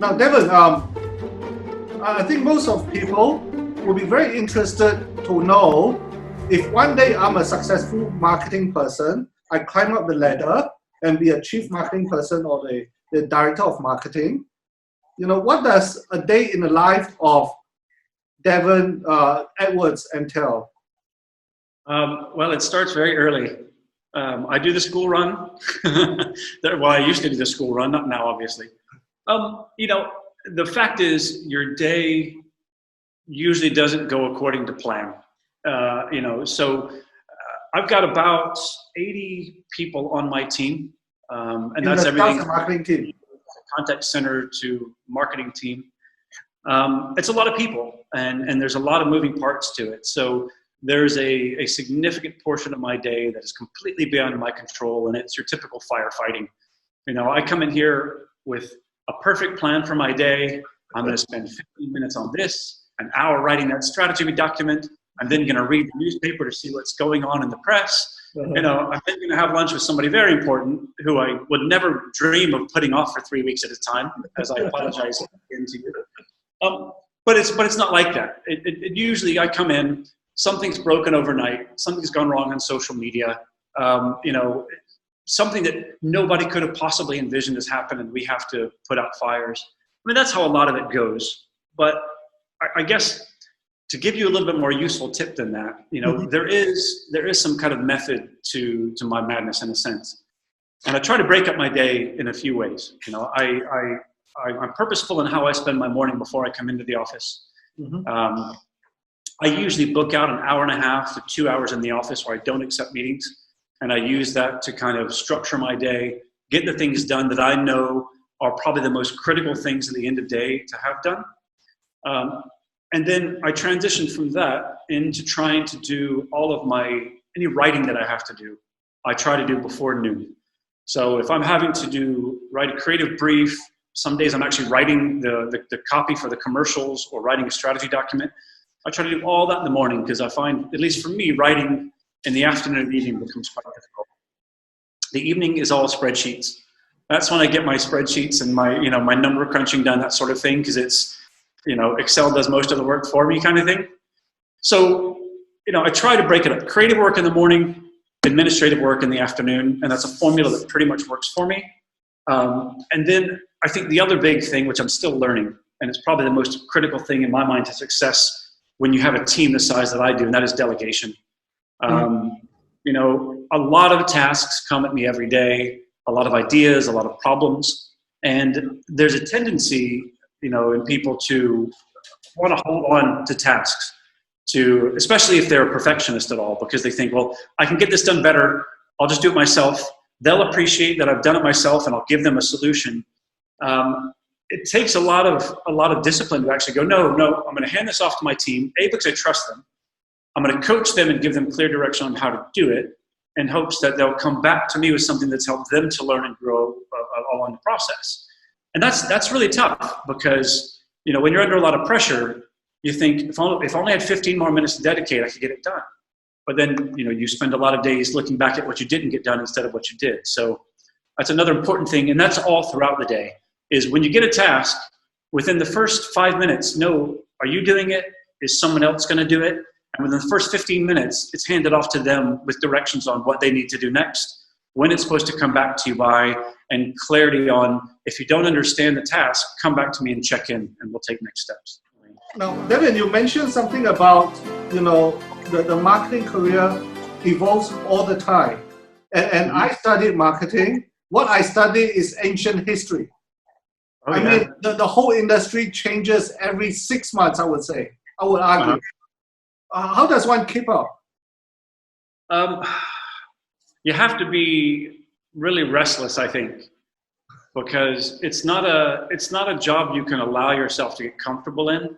Now, Devin, I think most of people will be very interested to know if one day I'm a successful marketing person, I climb up the ladder and be a chief marketing person or the director of marketing. What does a day in the life of Devin Edwards entail? Well, it starts very early. I do the school run. Well, I used to do the school run, not now, obviously. The fact is your day usually doesn't go according to plan. So I've got about 80 people on my team. And that's everything from marketing team, contact center to marketing team. It's a lot of people and there's a lot of moving parts to it. So there's a significant portion of my day that is completely beyond my control, and it's your typical firefighting. I come in here with a perfect plan for my day. I'm going to spend 15 minutes on this, an hour writing that strategy document. I'm then going to read the newspaper to see what's going on in the press. I'm then going to have lunch with somebody very important who I would never dream of putting off for 3 weeks at a time, as I apologize again to you. But it's not like that. It usually I come in, something's broken overnight, something's gone wrong on social media, something that nobody could have possibly envisioned has happened, and we have to put out fires. I mean, that's how a lot of it goes. But I guess to give you a little bit more useful tip than that, there is some kind of method to my madness in a sense. And I try to break up my day in a few ways. I'm purposeful in how I spend my morning before I come into the office. Mm-hmm. I usually book out an hour and a half to 2 hours in the office where I don't accept meetings. And I use that to kind of structure my day, get the things done that I know are probably the most critical things at the end of the day to have done. And then I transition from that into trying to do all of any writing that I have to do, I try to do before noon. So if I'm having to write a creative brief, some days I'm actually writing the copy for the commercials or writing a strategy document. I try to do all that in the morning because I find, at least for me, writing in the afternoon and evening becomes quite difficult. The evening is all spreadsheets. That's when I get my spreadsheets and my number crunching done, that sort of thing, because it's, Excel does most of the work for me kind of thing. So, I try to break it up. Creative work in the morning, administrative work in the afternoon, and that's a formula that pretty much works for me. And then I think the other big thing, which I'm still learning, and it's probably the most critical thing in my mind to success when you have a team the size that I do, and that is delegation. A lot of tasks come at me every day, a lot of ideas, a lot of problems, and there's a tendency, in people to want to hold on to tasks, especially if they're a perfectionist at all, because they think, well, I can get this done better, I'll just do it myself. They'll appreciate that I've done it myself, and I'll give them a solution. It takes a lot of discipline to actually go, no, I'm going to hand this off to my team, because I trust them. I'm going to coach them and give them clear direction on how to do it, in hopes that they'll come back to me with something that's helped them to learn and grow along the process. And that's really tough because, when you're under a lot of pressure, you think, if I only had 15 more minutes to dedicate, I could get it done. But then, you spend a lot of days looking back at what you didn't get done instead of what you did. So that's another important thing. And that's all throughout the day, is when you get a task, within the first 5 minutes, know, are you doing it? Is someone else going to do it? And within the first 15 minutes, it's handed off to them with directions on what they need to do next, when it's supposed to come back to you by, and clarity on, if you don't understand the task, come back to me and check in, and we'll take next steps. Now, Devin, you mentioned something about, the marketing career evolves all the time. And I studied marketing. What I study is ancient history. Oh, I mean, the whole industry changes every 6 months, I would say. I would argue. How does one keep up? You have to be really restless, I think, because it's not a job you can allow yourself to get comfortable in,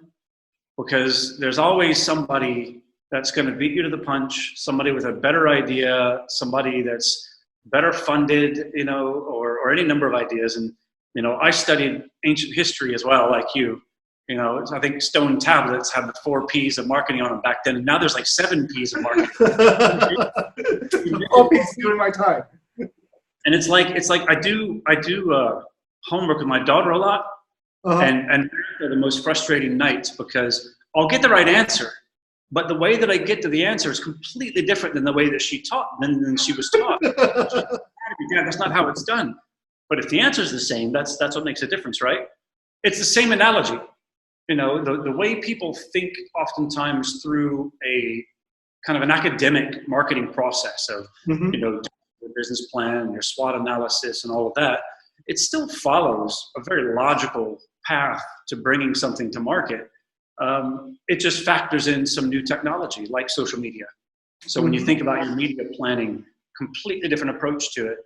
because there's always somebody that's going to beat you to the punch, somebody with a better idea, somebody that's better funded, or any number of ideas. And, I studied ancient history as well, like you. I think stone tablets had the 4 P's of marketing on them back then, and now there's like 7 P's of marketing. 4 P's during my time. And it's like I do homework with my daughter a lot, And they're the most frustrating nights because I'll get the right answer, but the way that I get to the answer is completely different than the way that than she was taught. Yeah, that's not how it's done. But if the answer is the same, that's what makes a difference, right? It's the same analogy. You know, the way people think oftentimes through a kind of an academic marketing process of, you know, your business plan, your SWOT analysis and all of that, it still follows a very logical path to bringing something to market. It just factors in some new technology like social media. So when you think about your media planning, completely different approach to it.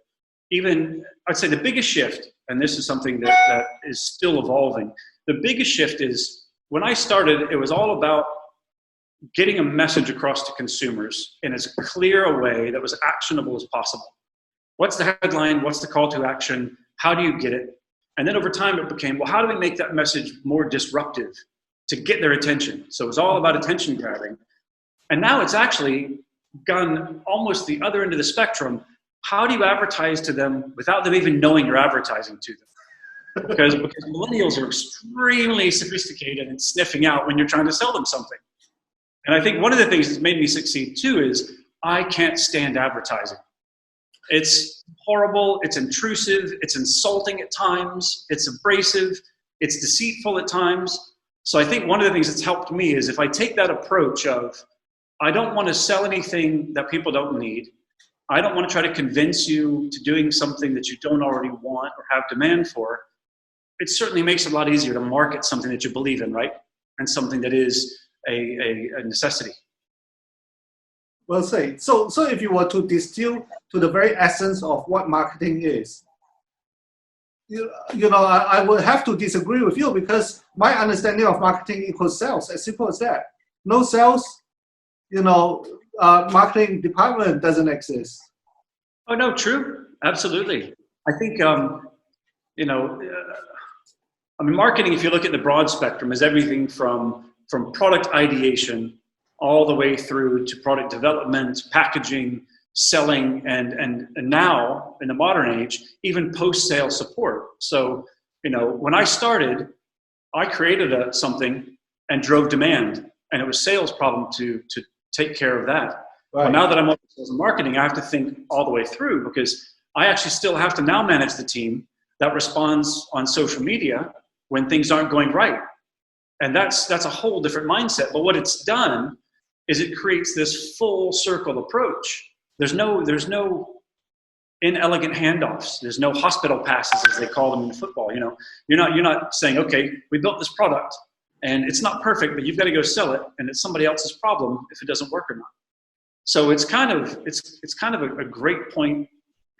Even, I'd say the biggest shift, and this is something that is still evolving, the biggest shift is when I started, it was all about getting a message across to consumers in as clear a way that was actionable as possible. What's the headline? What's the call to action? How do you get it? And then over time it became, well, how do we make that message more disruptive to get their attention? So it was all about attention grabbing. And now it's actually gone almost the other end of the spectrum. How do you advertise to them without them even knowing you're advertising to them? Because millennials are extremely sophisticated and sniffing out when you're trying to sell them something. And I think one of the things that's made me succeed too is I can't stand advertising. It's horrible, it's intrusive, it's insulting at times, it's abrasive, it's deceitful at times. So I think one of the things that's helped me is if I take that approach of, I don't want to sell anything that people don't need. I don't want to try to convince you to doing something that you don't already want or have demand for. It certainly makes it a lot easier to market something that you believe in, right? And something that is a necessity. Well said. So if you were to distill to the very essence of what marketing is, you know, I would have to disagree with you because my understanding of marketing equals sales, as simple as that. No sales, you know, marketing department doesn't exist. Oh, no, true. Absolutely. I think, you know, I mean, marketing, if you look at the broad spectrum, is everything from product ideation all the way through to product development, packaging, selling, and now in the modern age, even post-sale support. So, you know, when I started, I created something and drove demand, and it was sales problem to take care of that. Right. Well, now that I'm on sales and marketing, I have to think all the way through because I actually still have to now manage the team that responds on social media when things aren't going right. And that's a whole different mindset. But what it's done is it creates this full circle approach. There's no inelegant handoffs. There's no hospital passes, as they call them in football. You know, you're not saying, okay, we built this product and it's not perfect, but you've got to go sell it, and it's somebody else's problem if it doesn't work or not. So it's kind of a great point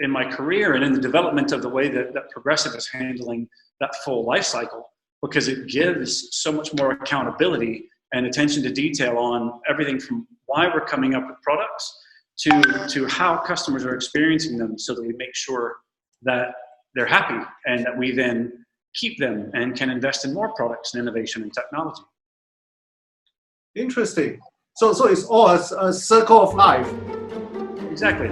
in my career and in the development of the way that Progressive is handling that full life cycle, because it gives so much more accountability and attention to detail on everything from why we're coming up with products to how customers are experiencing them, so that we make sure that they're happy and that we then keep them and can invest in more products and innovation and technology. Interesting. So it's all a circle of life. Exactly.